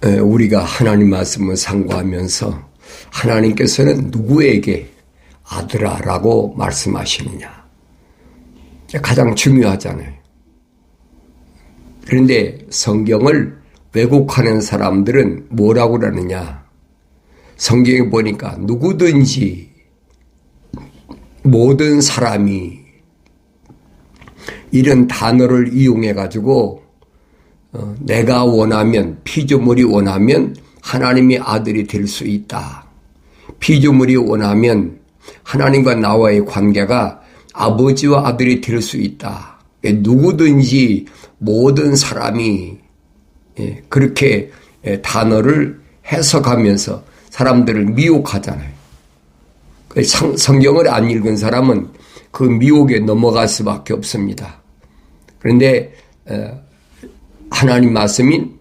우리가 하나님 말씀을 상고하면서 하나님께서는 누구에게 아들아라고 말씀하시느냐. 가장 중요하잖아요. 그런데 성경을 왜곡하는 사람들은 뭐라고 그러느냐. 성경에 보니까 누구든지 모든 사람이 이런 단어를 이용해 가지고 내가 원하면 피조물이 원하면 하나님의 아들이 될 수 있다. 피조물이 원하면 하나님과 나와의 관계가 아버지와 아들이 될 수 있다. 누구든지 모든 사람이 그렇게 단어를 해석하면서 사람들을 미혹하잖아요. 성경을 안 읽은 사람은 그 미혹에 넘어갈 수밖에 없습니다. 그런데 하나님 말씀인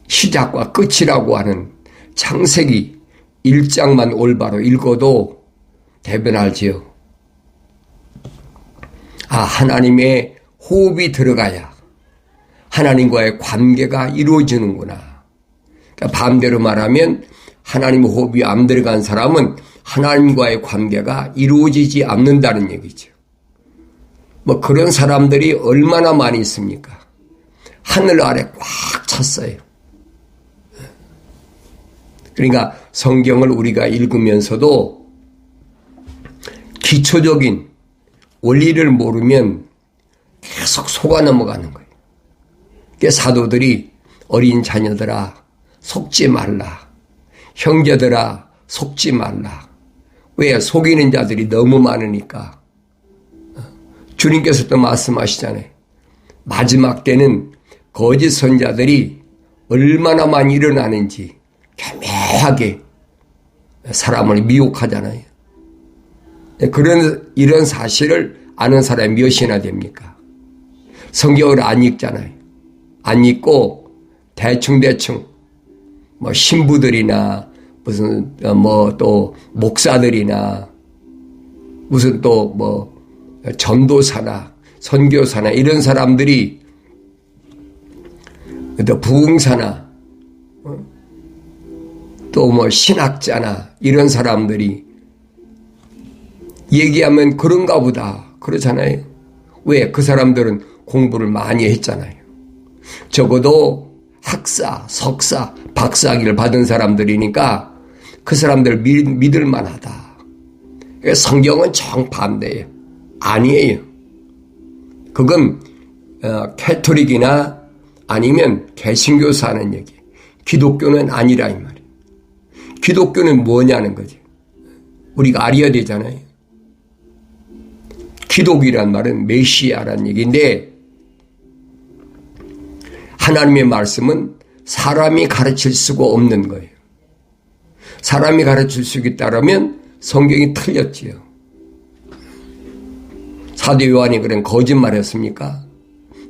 시작과 끝이라고 하는 창세기 1장만 올바로 읽어도 대변하지요. 하나님의 호흡이 들어가야 하나님과의 관계가 이루어지는구나. 그러니까 반대로 말하면 하나님의 호흡이 안 들어간 사람은 하나님과의 관계가 이루어지지 않는다는 얘기죠. 그런 사람들이 얼마나 많이 있습니까? 하늘 아래 꽉 찼어요. 그러니까 성경을 우리가 읽으면서도 기초적인 원리를 모르면 계속 속아 넘어가는 거예요. 그러니까 사도들이 어린 자녀들아 속지 말라. 형제들아 속지 말라. 왜? 속이는 자들이 너무 많으니까. 주님께서도 말씀하시잖아요. 마지막 때는 거짓 선자들이 얼마나 많이 일어나는지 교묘하게 사람을 미혹하잖아요. 이런 사실을 아는 사람이 몇이나 됩니까? 성경을 안 읽잖아요. 안 읽고 대충 신부들이나 무슨 또 목사들이나 무슨 또 전도사나 선교사나 이런 사람들이 또 부흥사나 또 신학자나 이런 사람들이 얘기하면 그런가 보다 그러잖아요. 왜? 그 사람들은 공부를 많이 했잖아요. 적어도 학사, 석사, 박사학위를 받은 사람들이니까 그 사람들 믿을 만하다. 성경은 정반대예요. 아니에요. 그건 캐톨릭이나 아니면 개신교사 하는 얘기. 기독교는 아니라 이 말이에요. 기독교는 뭐냐는 거지. 우리가 알아야 되잖아요. 기독이란 말은 메시아라는 얘기인데 하나님의 말씀은 사람이 가르칠 수가 없는 거예요. 사람이 가르칠 수 있다면 성경이 틀렸지요. 사도 요한이 그런 거짓말했습니까?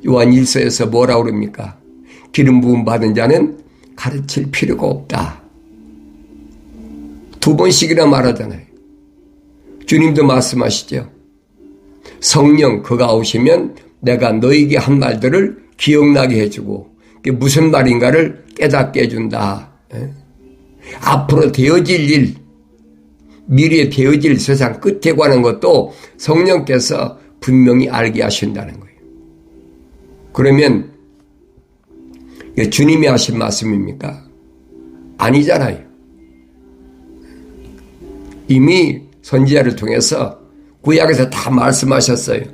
요한 1서에서 뭐라고 그럽니까? 기름 부음 받은 자는 가르칠 필요가 없다. 2번씩이나 말하잖아요. 주님도 말씀하시죠. 성령 그가 오시면 내가 너에게 한 말들을 기억나게 해주고 그게 무슨 말인가를 깨닫게 해준다. 앞으로 되어질 일, 미래에 되어질 세상 끝에 관한 것도 성령께서 분명히 알게 하신다는 거예요. 그러면 주님이 하신 말씀입니까? 아니잖아요. 이미 선지자를 통해서 구약에서 다 말씀하셨어요.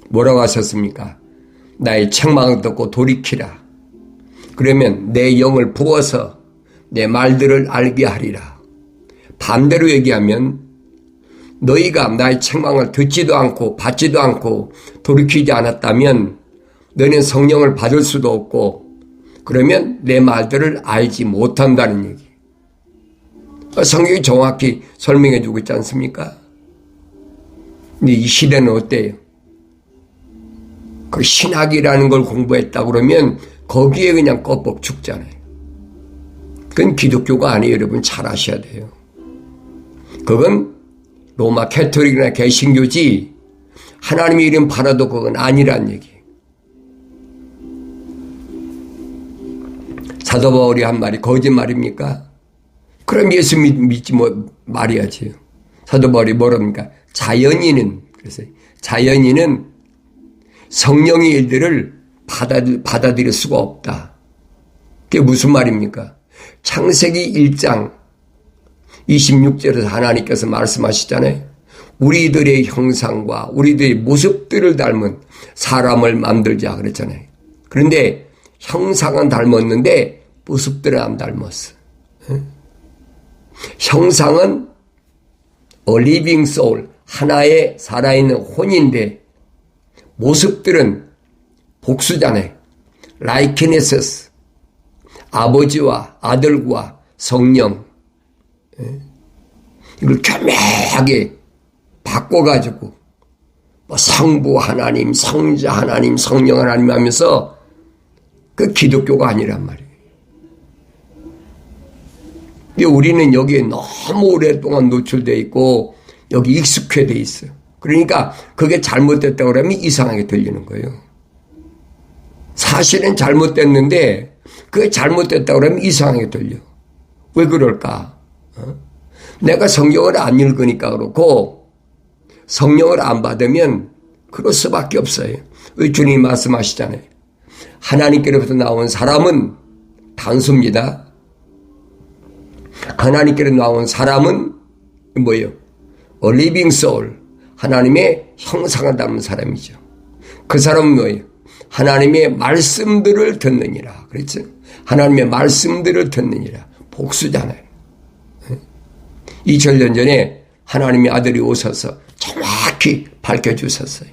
뭐라고 하셨습니까? 나의 책망을 듣고 돌이키라. 그러면 내 영을 부어서 내 말들을 알게 하리라. 반대로 얘기하면 너희가 나의 책망을 듣지도 않고 받지도 않고 돌이키지 않았다면 너희는 성령을 받을 수도 없고 그러면 내 말들을 알지 못한다는 얘기. 성경이 정확히 설명해 주고 있지 않습니까? 근데 이 시대는 어때요? 그 신학이라는 걸 공부했다 그러면 거기에 그냥 껍벅 죽잖아요. 그건 기독교가 아니에요. 여러분 잘 아셔야 돼요. 그건 로마 캐톨릭이나 개신교지 하나님의 이름 팔아도 그건 아니란 얘기예요. 사도 바울이 한 말이 거짓말입니까? 그럼 예수 믿지 말이야지. 사도 바울이 뭐랍니까? 그래서 자연인은 성령의 일들을 받아들일 수가 없다. 그게 무슨 말입니까? 창세기 1장 26절에서 하나님께서 말씀하시잖아요. 우리들의 형상과 우리들의 모습들을 닮은 사람을 만들자 그랬잖아요. 그런데 형상은 닮았는데 모습들은 안 닮았어. 형상은 a living soul, 하나의 살아있는 혼인데 모습들은 복수잖아요. likenesses, 아버지와 아들과 성령, 이걸 교묘하게 바꿔가지고 뭐 성부 하나님, 성자 하나님, 성령 하나님 하면서 그 기독교가 아니란 말이에요. 근데 우리는 여기에 너무 오랫동안 노출되어 있고 여기 익숙해져 있어요. 그러니까 그게 잘못됐다고 그러면 이상하게 들리는 거예요. 사실은 잘못됐는데 그게 잘못됐다고 그러면 이상하게 들려. 왜 그럴까? 내가 성경을 안 읽으니까 그렇고 성령을 안 받으면 그럴 수밖에 없어요. 주님이 말씀하시잖아요. 하나님께로부터 나온 사람은 단수입니다. 하나님께로 나온 사람은 뭐예요? A living soul, 하나님의 형상을 담은 사람이죠. 그 사람은 뭐예요? 하나님의 말씀들을 듣느니라. 그렇죠? 하나님의 말씀들을 듣느니라. 복수잖아요. 2000년 전에 하나님의 아들이 오셔서 정확히 밝혀주셨어요.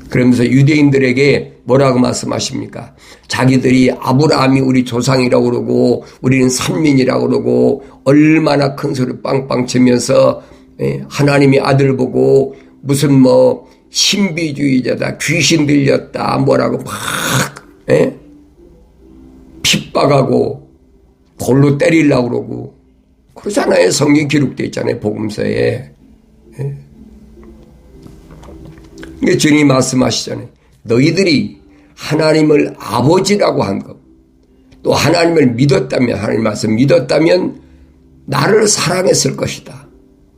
그러면서 유대인들에게 뭐라고 말씀하십니까? 자기들이 아브라함이 우리 조상이라고 그러고 우리는 선민이라고 그러고 얼마나 큰 소리 빵빵 치면서 하나님의 아들 보고 무슨 뭐 신비주의자다, 귀신 들렸다, 뭐라고 막 핍박하고 돌로 때리려고 그러고 그러잖아요. 성경 기록되어 있잖아요. 복음서에. 이게 주님이 말씀하시잖아요. 너희들이 하나님을 아버지라고 한 것, 또 하나님을 믿었다면, 하나님 말씀 믿었다면 나를 사랑했을 것이다.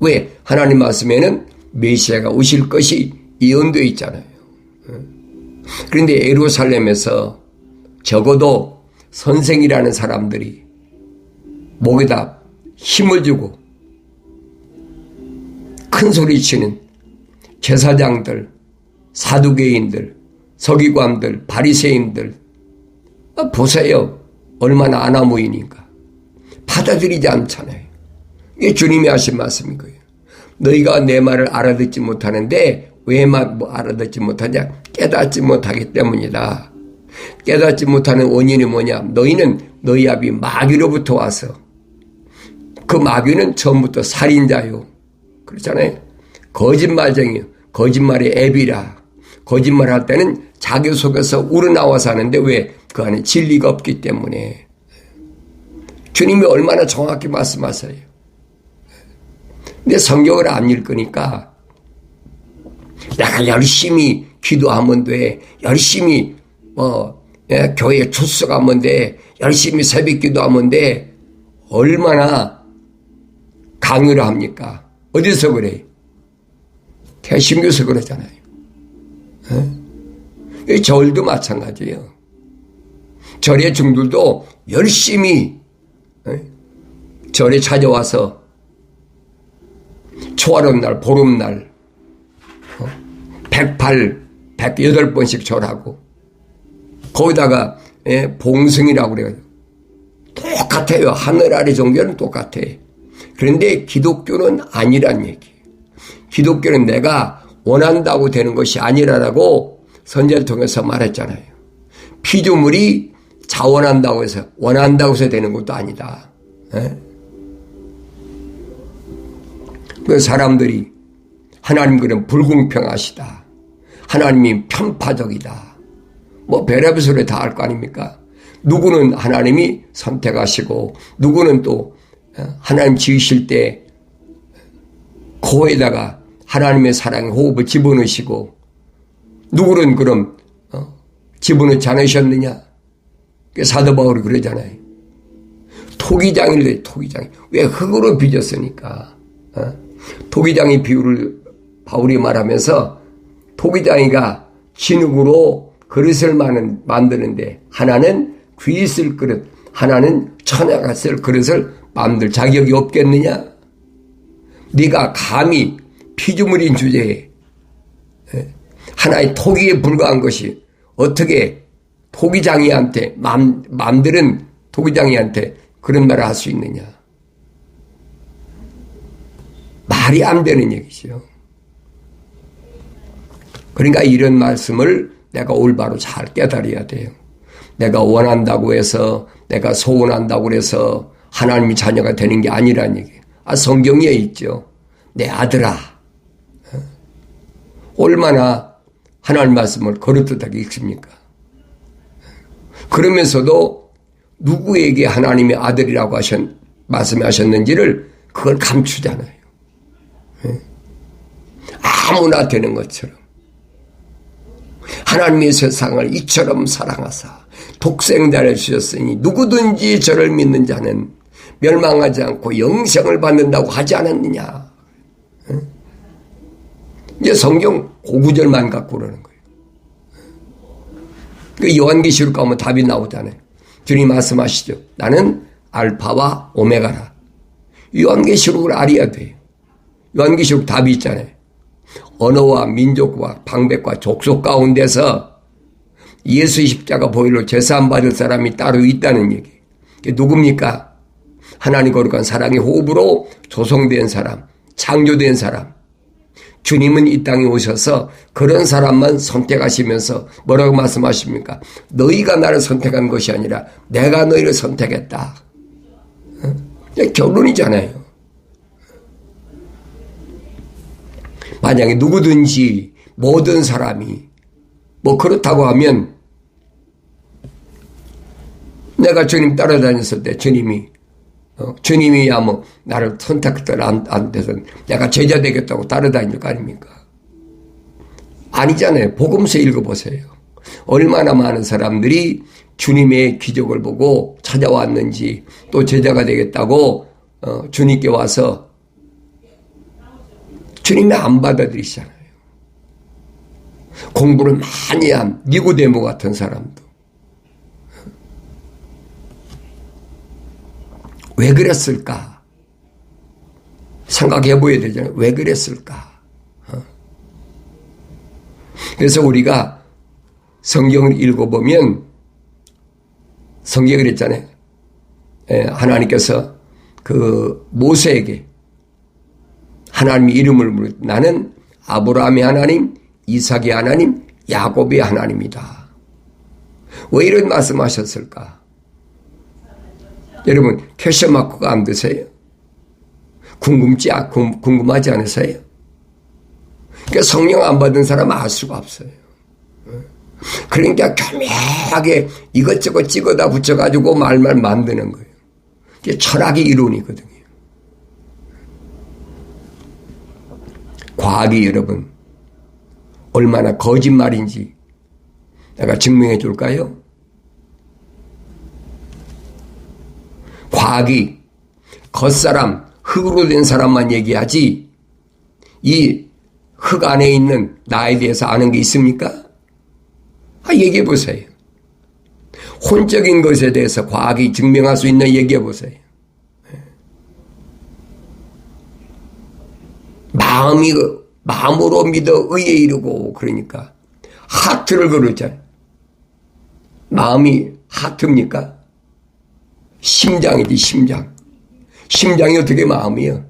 왜? 하나님 말씀에는 메시아가 오실 것이 예언되어 있잖아요. 그런데 예루살렘에서 적어도 선생이라는 사람들이 목에다 힘을 주고 큰 소리 치는 제사장들, 사두개인들, 서기관들, 바리새인들 보세요. 얼마나 아나무인인가. 받아들이지 않잖아요. 이게 주님이 하신 말씀인 거예요. 너희가 내 말을 알아듣지 못하는데 왜 알아듣지 못하냐? 깨닫지 못하기 때문이다. 깨닫지 못하는 원인이 뭐냐? 너희는 너희 아비 마귀로부터 와서, 그 마귀는 처음부터 살인자요. 그렇잖아요. 거짓말쟁이요. 거짓말의 앱이라. 거짓말할 때는 자기 속에서 우러나와서 하는데 왜? 그 안에 진리가 없기 때문에. 주님이 얼마나 정확히 말씀하세요. 근데 성경을 안 읽으니까 내가 열심히 기도하면 돼. 열심히 교회에 출석하면 돼. 열심히 새벽 기도하면 돼. 얼마나 강요를 합니까? 어디서 그래? 개신교에서 그러잖아요. 절도 마찬가지예요. 절의 중들도 열심히 절에 찾아와서 초하룻날, 보름날 108번씩 절하고 거기다가 봉승이라고 그래요. 똑같아요. 하늘 아래 종교는 똑같아. 그런데 기독교는 아니란 얘기예요. 기독교는 내가 원한다고 되는 것이 아니라고 선제를 통해서 말했잖아요. 피조물이 자원한다고 해서 원한다고 해서 되는 것도 아니다. 그 사람들이 하나님 그는 불공평하시다. 하나님이 편파적이다. 뭐 별의별 소리 다 할 거 아닙니까? 누구는 하나님이 선택하시고 누구는 또 하나님 지으실 때 코에다가 하나님의 사랑의 호흡을 집어넣으시고 누구는 그럼 집어넣지 않으셨느냐? 사도 바울이 그러잖아요. 토기장이래, 토기장. 왜 흙으로 빚었으니까. 토기장의 비유를 바울이 말하면서 토기장이가 진흙으로 그릇을 만드는데 하나는 귀 쓸 그릇, 하나는 처녀가 쓸 그릇을 만들 자격이 없겠느냐? 네가 감히 피조물인 주제에 하나의 토기에 불과한 것이 어떻게 토기장이한테 만드는 토기장이한테 그런 말을 할 수 있느냐? 말이 안 되는 얘기죠. 그러니까 이런 말씀을 내가 올바로 잘 깨달아야 돼요. 내가 원한다고 해서, 내가 소원한다고 해서 하나님의 자녀가 되는 게 아니라는 얘기예요. 성경에 있죠. 내 아들아. 얼마나 하나님 말씀을 거르듯하게 읽습니까? 그러면서도 누구에게 하나님의 아들이라고 말씀하셨는지를 그걸 감추잖아요. 아무나 되는 것처럼. 하나님의 세상을 이처럼 사랑하사 독생자를 주셨으니 누구든지 저를 믿는 자는 멸망하지 않고 영생을 받는다고 하지 않았느냐. 이제 성경 고구절만 갖고 그러는 거예요. 그 요한계시록 가면 답이 나오잖아요. 주님 말씀하시죠. 나는 알파와 오메가라. 요한계시록을 알아야 돼요. 요한계시록 답이 있잖아요. 언어와 민족과 방백과 족속 가운데서 예수의 십자가 보혈로 제사함 받을 사람이 따로 있다는 얘기. 그게 누굽니까? 하나님 거룩한 사랑의 호흡으로 조성된 사람, 창조된 사람. 주님은 이 땅에 오셔서 그런 사람만 선택하시면서 뭐라고 말씀하십니까? 너희가 나를 선택한 것이 아니라 내가 너희를 선택했다. 결론이잖아요. 만약에 누구든지 모든 사람이 뭐 그렇다고 하면 내가 주님 따라다녔을 때 주님이야 뭐 나를 선택했더라 안 돼서 내가 제자 되겠다고 따라다닐 거 아닙니까? 아니잖아요. 복음서 읽어보세요. 얼마나 많은 사람들이 주님의 기적을 보고 찾아왔는지 또 제자가 되겠다고 주님께 와서 주님이 안 받아들이시잖아요. 공부를 많이 한 니고데모 같은 사람도 왜 그랬을까? 생각해 보여야 되잖아요. 왜 그랬을까? 그래서 우리가 성경을 읽어보면 성경에 그랬잖아요. 하나님께서 그 모세에게 하나님의 이름을 부르 나는 아브라함의 하나님, 이삭의 하나님, 야곱의 하나님이다. 왜 이런 말씀하셨을까? 여러분 퀘스천 마크가 안 드세요? 궁금하지 않으세요? 그러니까 성령 안 받은 사람은 알 수가 없어요. 그러니까 교묘하게 이것저것 찍어다 붙여가지고 말만 만드는 거예요. 이게 철학의 이론이거든요. 과학이 여러분 얼마나 거짓말인지 내가 증명해 줄까요? 과학이 겉사람 흙으로 된 사람만 얘기하지 이 흙 안에 있는 나에 대해서 아는 게 있습니까? 얘기해 보세요. 혼적인 것에 대해서 과학이 증명할 수 있는 얘기해 보세요. 마음으로 믿어 의에 이르고 그러니까 하트를 그러잖아요. 마음이 하트입니까? 심장이지 심장. 심장이 어떻게 마음이요?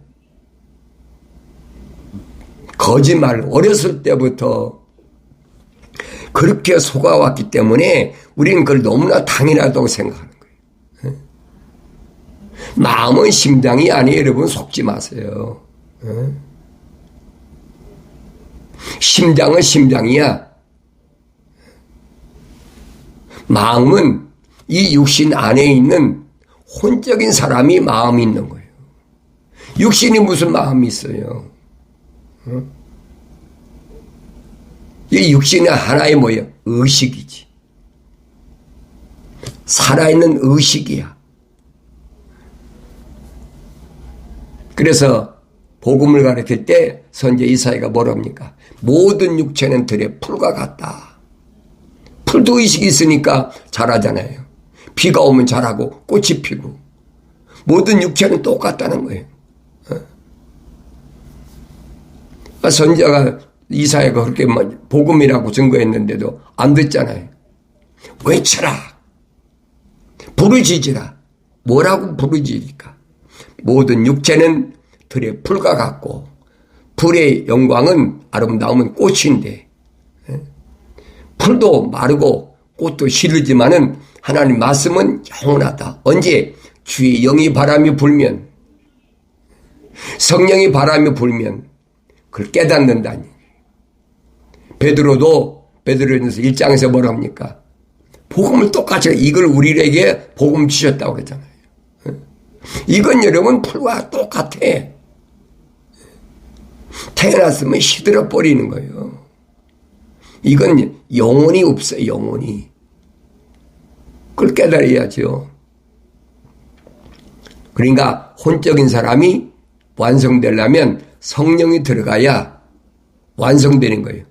거짓말 어렸을 때부터 그렇게 속아왔기 때문에 우리는 그걸 너무나 당연하다고 생각하는 거예요. 마음은 심장이 아니에요. 여러분 속지 마세요. 심장은 심장이야. 마음은 이 육신 안에 있는 혼적인 사람이 마음이 있는 거예요. 육신이 무슨 마음이 있어요? 이 육신의 하나의 뭐예요? 의식이지. 살아있는 의식이야. 그래서 복음을 가르칠 때 선지자 이사야가 뭐랍니까? 모든 육체는 들의 풀과 같다. 풀도 의식이 있으니까 자라잖아요. 비가 오면 자라고 꽃이 피고 모든 육체는 똑같다는 거예요. 선지자가 이사야가 그렇게 복음이라고 증거했는데도 안 듣잖아요. 외쳐라. 부르짖으라. 뭐라고 부르짖으니까? 모든 육체는 들의 풀과 같고 풀의 영광은 아름다움은 꽃인데 풀도 마르고 꽃도 시들지만은 하나님 말씀은 영원하다. 언제? 주의 영이 바람이 불면, 성령이 바람이 불면 그걸 깨닫는다니. 베드로전서 1장에서 뭐랍니까? 복음을 똑같이 이걸 우리에게 복음 주셨다고 그랬잖아요. 이건 여러분 풀과 똑같아. 태어났으면 시들어 버리는 거예요. 이건 영혼이 없어요. 영혼이. 그걸 깨달아야죠. 그러니까 혼적인 사람이 완성되려면 성령이 들어가야 완성되는 거예요.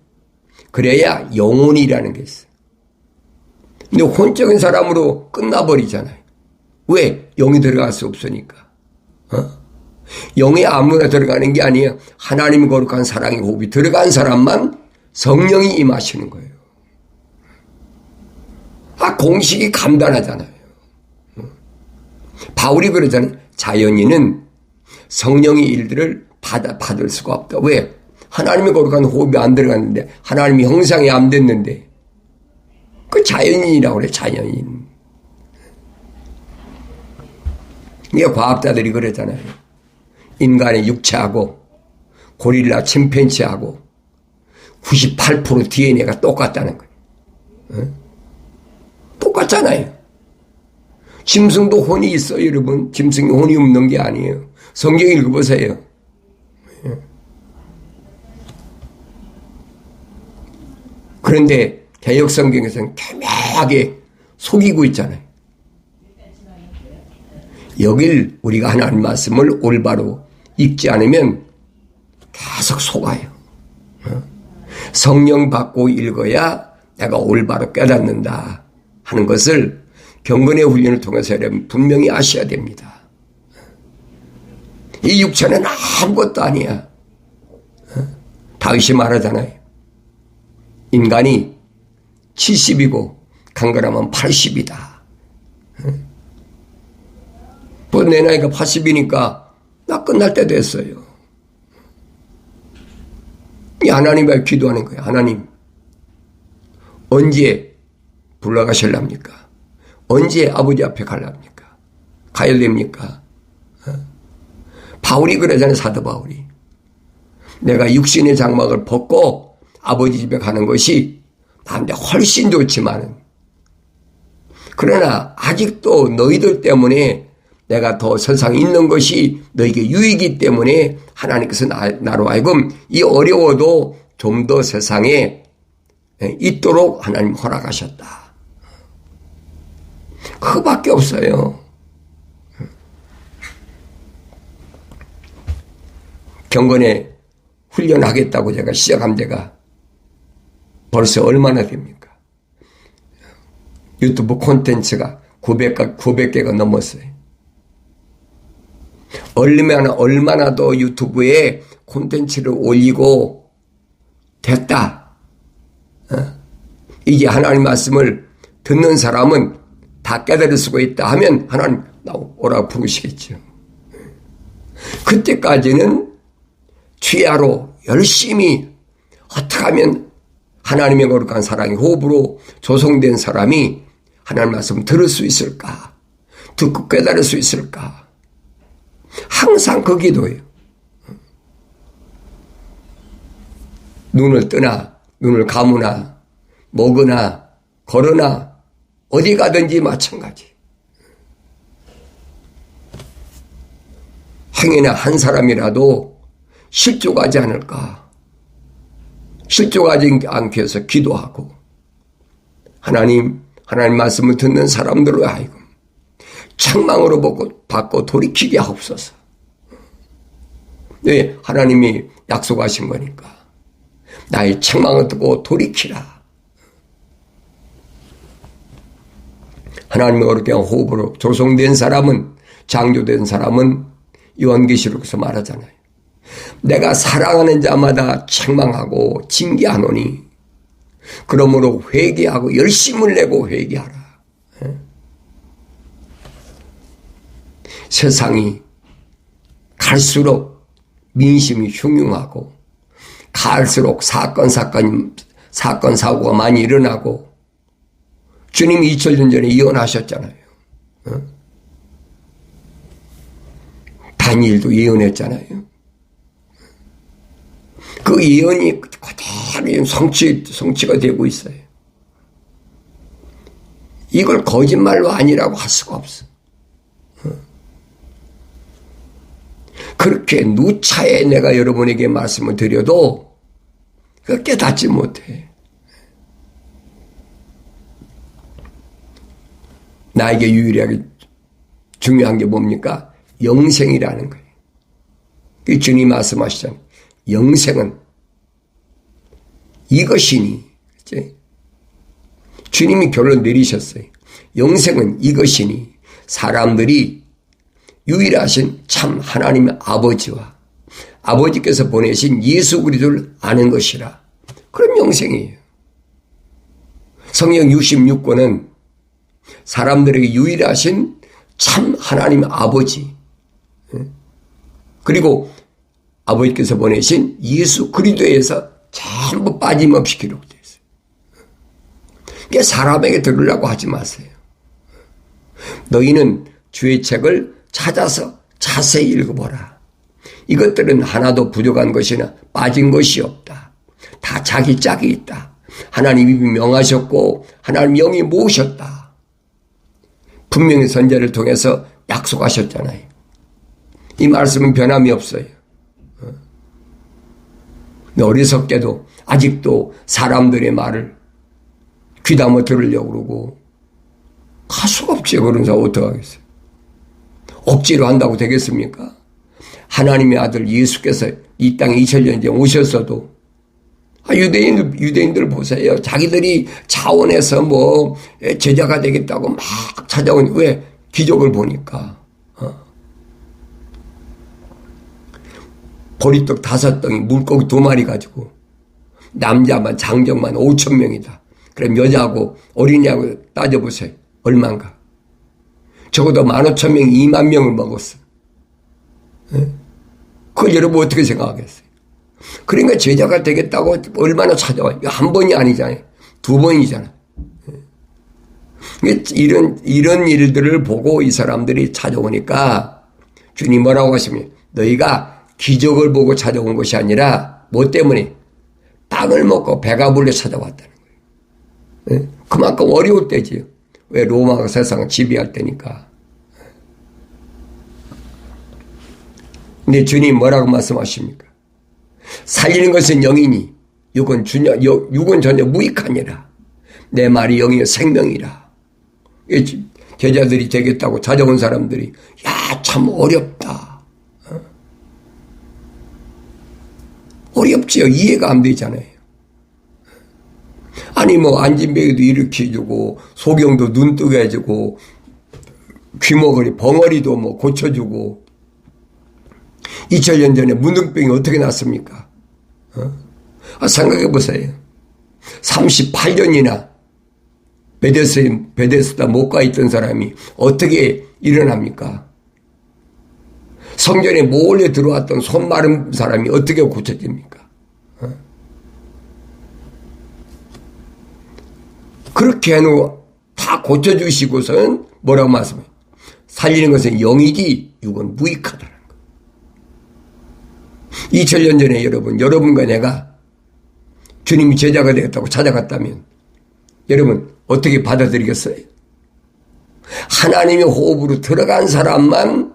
그래야 영혼이라는 게 있어요. 근데 혼적인 사람으로 끝나버리잖아요. 왜? 영이 들어갈 수 없으니까. 영이 아무나 들어가는 게 아니에요. 하나님의 거룩한 사랑의 호흡이 들어간 사람만 성령이 임하시는 거예요. 공식이 간단하잖아요. 바울이 그러잖아요. 자연인은 성령의 일들을 받을 수가 없다. 왜? 하나님의 거룩한 호흡이 안 들어갔는데, 하나님의 형상이 안 됐는데, 그 자연인이라고 그래, 자연인. 이게 과학자들이 그러잖아요. 인간의 육체하고 고릴라 침팬지하고 98% DNA가 똑같다는 거예요. 똑같잖아요. 짐승도 혼이 있어요, 여러분. 짐승이 혼이 없는 게 아니에요. 성경 읽어보세요. 그런데 개역 성경에서는 교묘하게 속이고 있잖아요. 여길 우리가 하나님 말씀을 올바로 읽지 않으면 계속 속아요. 성령 받고 읽어야 내가 올바로 깨닫는다 하는 것을 경건의 훈련을 통해서 여러분 분명히 아셔야 됩니다. 이 육체는 아무것도 아니야. 다윗이 말하잖아요. 인간이 70이고 강건하면 80이다. 뭐 내 나이가 80이니까 나 끝날 때 됐어요. 이 하나님께 기도하는 거예요. 하나님, 언제 불러가실랍니까? 언제 아버지 앞에 갈랍니까? 가야 됩니까? 바울이 그러잖아요. 사도 바울이. 내가 육신의 장막을 벗고 아버지 집에 가는 것이 나한테 훨씬 좋지만은, 그러나 아직도 너희들 때문에 내가 더 세상에 있는 것이 너에게 유익이기 때문에 하나님께서 나로 하여금 이 어려워도 좀 더 세상에 있도록 하나님 허락하셨다. 그거밖에 없어요. 경건에 훈련하겠다고 제가 시작한 데가 벌써 얼마나 됩니까? 유튜브 콘텐츠가 900개가 넘었어요. 얼마나 더 유튜브에 콘텐츠를 올리고 됐다. 이제 하나님 말씀을 듣는 사람은 다 깨달을 수가 있다 하면 하나님 오라고 부르시겠죠. 그때까지는 취하로 열심히 어떻게 하면 하나님의 거룩한 사랑의 호흡으로 조성된 사람이 하나님 말씀 들을 수 있을까? 듣고 깨달을 수 있을까? 항상 그 기도예요. 눈을 뜨나 눈을 감으나 먹으나 걸으나 어디 가든지 마찬가지. 행여나 한 사람이라도 실족하지 않을까? 실족하지 않게 해서 기도하고, 하나님 하나님 말씀을 듣는 사람들로 하여금 책망으로 받고 돌이키게 하옵소서. 네, 하나님이 약속하신 거니까. 나의 책망을 듣고 돌이키라. 하나님의 거룩한 호흡으로 조성된 사람은, 창조된 사람은 요한계시록에서 말하잖아요. 내가 사랑하는 자마다 책망하고 징계하노니 그러므로 회개하고 열심을 내고 회개하라. 세상이 갈수록 민심이 흉흉하고 갈수록 사건 사고가 많이 일어나고 주님이 2000년 전에 예언하셨잖아요. 다니엘도 예언했잖아요. 그 예언이 그대로 성취가 되고 있어요. 이걸 거짓말로 아니라고 할 수가 없어. 그렇게 누차에 내가 여러분에게 말씀을 드려도 그걸 깨닫지 못해. 나에게 유일하게 중요한 게 뭡니까? 영생이라는 거예요. 그 주님 말씀하시잖아요. 영생은 이것이니. 그치? 주님이 결론 내리셨어요. 영생은 이것이니 사람들이 유일하신 참 하나님의 아버지와 아버지께서 보내신 예수 그리스도를 아는 것이라. 그럼 영생이에요. 성경 66권은 사람들에게 유일하신 참 하나님의 아버지 그리고 아버지께서 보내신 예수 그리스도에서 전부 빠짐없이 기록되어 있어요. 그러니까 사람에게 들으려고 하지 마세요. 너희는 주의 책을 찾아서 자세히 읽어보라. 이것들은 하나도 부족한 것이나 빠진 것이 없다. 다 자기 짝이 있다. 하나님이 명하셨고 하나님 영이 모으셨다. 분명히 선지자를 통해서 약속하셨잖아요. 이 말씀은 변함이 없어요. 어리석게도 아직도 사람들의 말을 귀담아 들으려고 그러고 할 수가 없지. 그런 사람 어떡하겠어요. 억지로 한다고 되겠습니까? 하나님의 아들 예수께서 이 땅에 2000년 전에 오셨어도 유대인들 보세요. 자기들이 자원해서 제자가 되겠다고 막 찾아온 왜? 기적을 보니까. 보리떡 5덩이, 물고기 2마리 가지고 남자만 장정만 5,000명이다. 그럼 여자하고 어린이하고 따져보세요. 얼마인가? 적어도 15,000명, 2만 명을 먹었어. 그걸 여러분 어떻게 생각하겠어요? 그러니까 제자가 되겠다고 얼마나 찾아와요? 한 번이 아니잖아요. 2번이잖아요. 이런 일들을 보고 이 사람들이 찾아오니까 주님 뭐라고 하시면 너희가 기적을 보고 찾아온 것이 아니라 뭐 때문에? 빵을 먹고 배가 불러 찾아왔다는 거예요. 그만큼 어려울 때지요. 왜? 로마가 세상을 지배할 때니까. 근데 주님 뭐라고 말씀하십니까? 살리는 것은 영이니 육은 전혀 무익하니라. 내 말이 영이요 생명이라. 제자들이 되겠다고 찾아온 사람들이 참 어렵다. 어렵지요. 이해가 안 되잖아요. 아니 안진뱅이도 일으켜주고 소경도 눈 뜨게 해주고 귀머거리 벙어리도 고쳐주고 2000년 전에 문둥병이 어떻게 났습니까? 생각해 보세요. 38년이나 베데스다 못 가 있던 사람이 어떻게 일어납니까? 성전에 몰래 들어왔던 손 마른 사람이 어떻게 고쳐집니까? 그렇게 해놓고 다 고쳐주시고서는 뭐라고 말씀해요? 살리는 것은 영이지 육은 무익하다는 거. 2000년 전에 여러분과 내가 주님이 제자가 되겠다고 찾아갔다면 여러분 어떻게 받아들이겠어요? 하나님의 호흡으로 들어간 사람만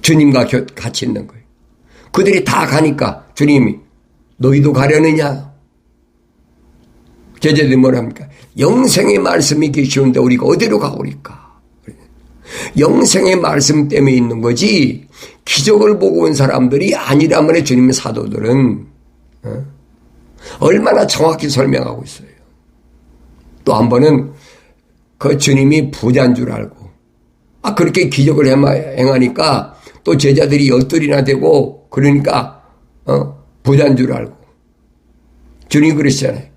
주님과 같이 있는 거예요. 그들이 다 가니까 주님이 너희도 가려느냐? 제자들이 뭐랍니까? 영생의 말씀이 계시는데 우리가 어디로 가오리까? 영생의 말씀 때문에 있는 거지 기적을 보고 온 사람들이 아니라면 주님의 사도들은 얼마나 정확히 설명하고 있어요. 또 한 번은 그 주님이 부자인 줄 알고 그렇게 기적을 행하니까 또 제자들이 12이나 되고 그러니까 부자인 줄 알고 주님이 그러시잖아요.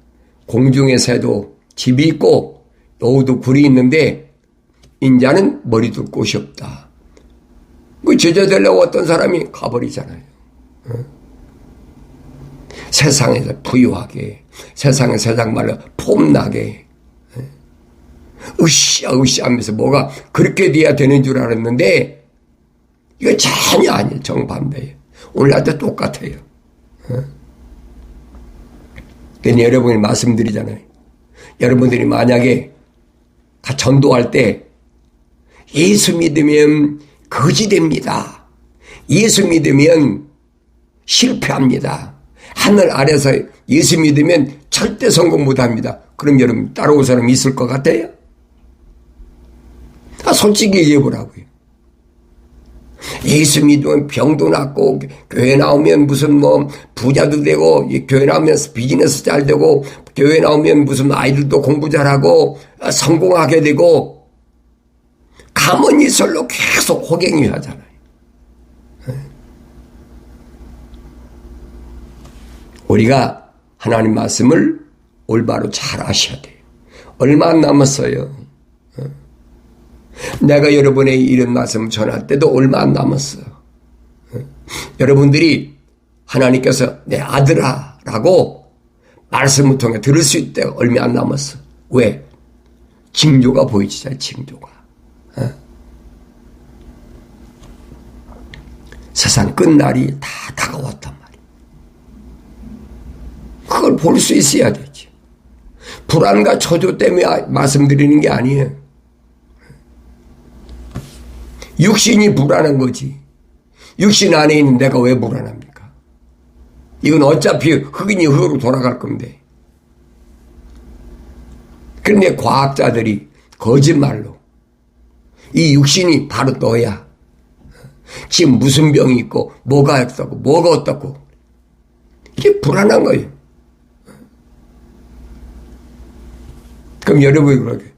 공중의 새도 집이 있고 여우도 굴이 있는데 인자는 머리 둘 곳이 없다. 그 제자 되려고 어떤 사람이 가버리잖아요. 세상에서 부유하게, 세상 말로 폼나게, 으쌰으쌰 하면서 뭐가 그렇게 돼야 되는 줄 알았는데 이거 전혀 아니에요. 정반대예요. 오늘날도 똑같아요. 그러니 여러분이 말씀드리잖아요. 여러분들이 만약에 전도할 때 예수 믿으면 거지 됩니다. 예수 믿으면 실패합니다. 하늘 아래서 예수 믿으면 절대 성공 못합니다. 그럼 여러분 따라올 사람이 있을 것 같아요? 솔직히 얘기해보라고요. 예수 믿으면 병도 낫고 교회 나오면 무슨 부자도 되고 교회 나오면 비즈니스 잘 되고 교회 나오면 무슨 아이들도 공부 잘하고 성공하게 되고 가문이설로 계속 호갱이 하잖아요. 우리가 하나님 말씀을 올바로 잘 아셔야 돼요. 얼마 안 남았어요. 내가 여러분의 이런 말씀 전할 때도 얼마 안 남았어. 여러분들이 하나님께서 내 아들아 라고 말씀을 통해 들을 수 있대 얼마 안 남았어. 왜? 징조가 보이지잖아요. 징조가. 세상 끝날이 다 다가왔단 말이에요. 그걸 볼 수 있어야 되지. 불안과 초조 때문에 말씀드리는 게 아니에요. 육신이 불안한 거지. 육신 안에 있는 내가 왜 불안합니까? 이건 어차피 흑인이 흑으로 돌아갈 건데. 그런데 과학자들이 거짓말로 이 육신이 바로 너야. 지금 무슨 병이 있고 뭐가 어떻고 뭐가 어떻고 이게 불안한 거예요. 그럼 여러분이 그러게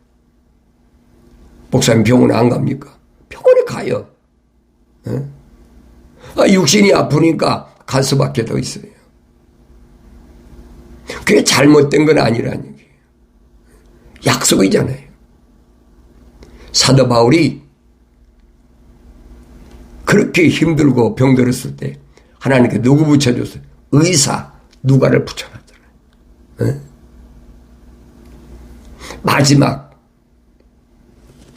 목사님 병원 안 갑니까? 병원에 가요. 육신이 아프니까 갈 수밖에 더 있어요. 그게 잘못된 건 아니라는 얘기예요. 약속이잖아요. 사도 바울이 그렇게 힘들고 병들었을 때 하나님께 누구 붙여줬어요? 의사 누가를 붙여놨잖아요. 마지막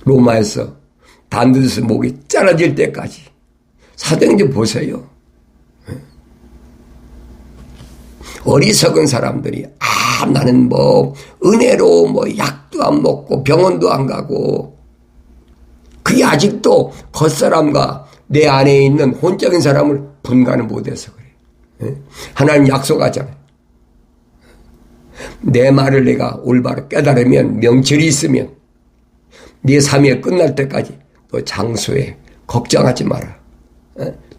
로마에서 반드시 목이 잘라질 때까지 사도행전 보세요. 어리석은 사람들이 나는 은혜로 약도 안 먹고 병원도 안 가고 그게 아직도 겉사람과 내 안에 있는 혼적인 사람을 분간을 못해서 그래. 하나님 약속하잖아요. 내 말을 내가 올바로 깨달으면 명철이 있으면 네 삶이 끝날 때까지 너 장수해. 걱정하지 마라.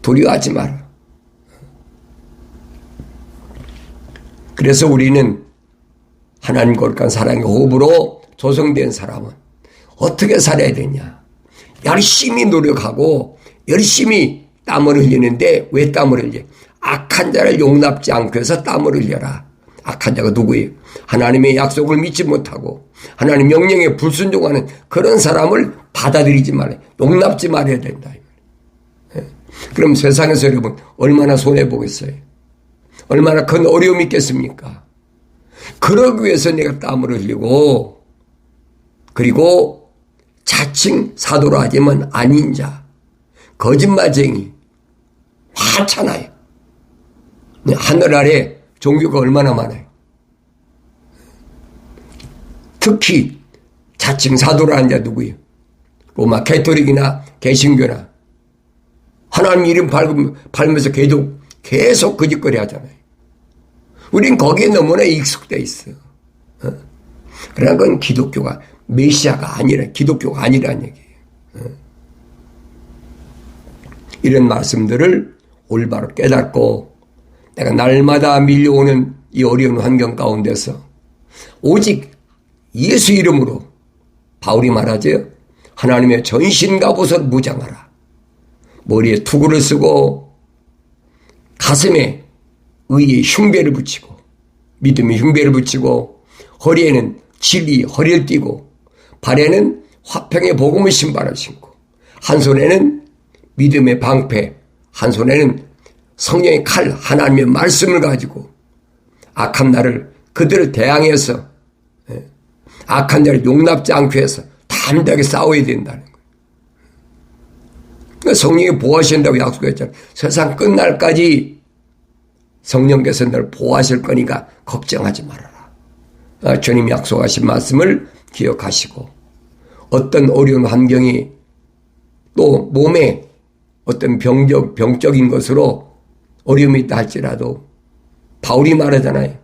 두려워하지 마라. 그래서 우리는 하나님 거룩한 사랑의 호흡으로 조성된 사람은 어떻게 살아야 되냐. 열심히 노력하고 열심히 땀을 흘리는데 왜 땀을 흘려? 악한 자를 용납지 않고 해서 땀을 흘려라. 악한 자가 누구예요? 하나님의 약속을 믿지 못하고 하나님 명령에 불순종하는 그런 사람을 받아들이지 말아요. 용납지 말아야 된다. 그럼 세상에서 여러분 얼마나 손해보겠어요? 얼마나 큰 어려움이 있겠습니까? 그러기 위해서 내가 땀을 흘리고 그리고 자칭 사도로 하지만 아닌 자 거짓말쟁이 많잖아요. 하늘 아래 종교가 얼마나 많아요. 특히 자칭 사도라는 자 누구예요? 로마 가톨릭이나 개신교나 하나님 이름 팔면서 계속 거짓거리 하잖아요. 우린 거기에 너무나 익숙돼 있어. 그러나 그건 기독교가 메시아가 아니라 기독교가 아니라는 얘기예요. 이런 말씀들을 올바로 깨닫고 내가 날마다 밀려오는 이 어려운 환경 가운데서 오직 예수 이름으로 바울이 말하죠. 하나님의 전신갑옷을 무장하라. 머리에 투구를 쓰고 가슴에 의의 흉배를 붙이고 믿음의 흉배를 붙이고 허리에는 진리 허리를 띠고 발에는 화평의 복음의 신발을 신고 한 손에는 믿음의 방패 한 손에는 성령의 칼 하나님의 말씀을 가지고 악한 날을 그들을 대항해서 악한 자를 용납지 않고 해서 담대하게 싸워야 된다는 거예요. 그러니까 성령이 보호하신다고 약속했잖아요. 세상 끝날까지 성령께서 널 보호하실 거니까 걱정하지 말아라. 주님이 약속하신 말씀을 기억하시고 어떤 어려운 환경이 또 몸에 어떤 병적인 것으로 어려움이 있다 할지라도 바울이 말하잖아요.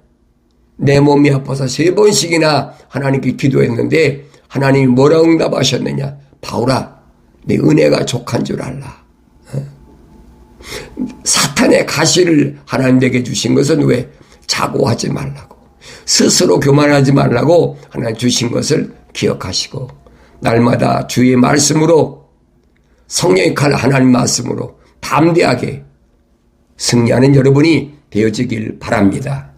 내 몸이 아파서 3번씩이나 하나님께 기도했는데 하나님이 뭐라고 응답하셨느냐. 바울아 내 은혜가 족한 줄 알라. 사탄의 가시를 하나님 내게 주신 것은 왜? 자고하지 말라고 스스로 교만하지 말라고 하나님 주신 것을 기억하시고 날마다 주의 말씀으로 성령의 칼 하나님 말씀으로 담대하게 승리하는 여러분이 되어지길 바랍니다.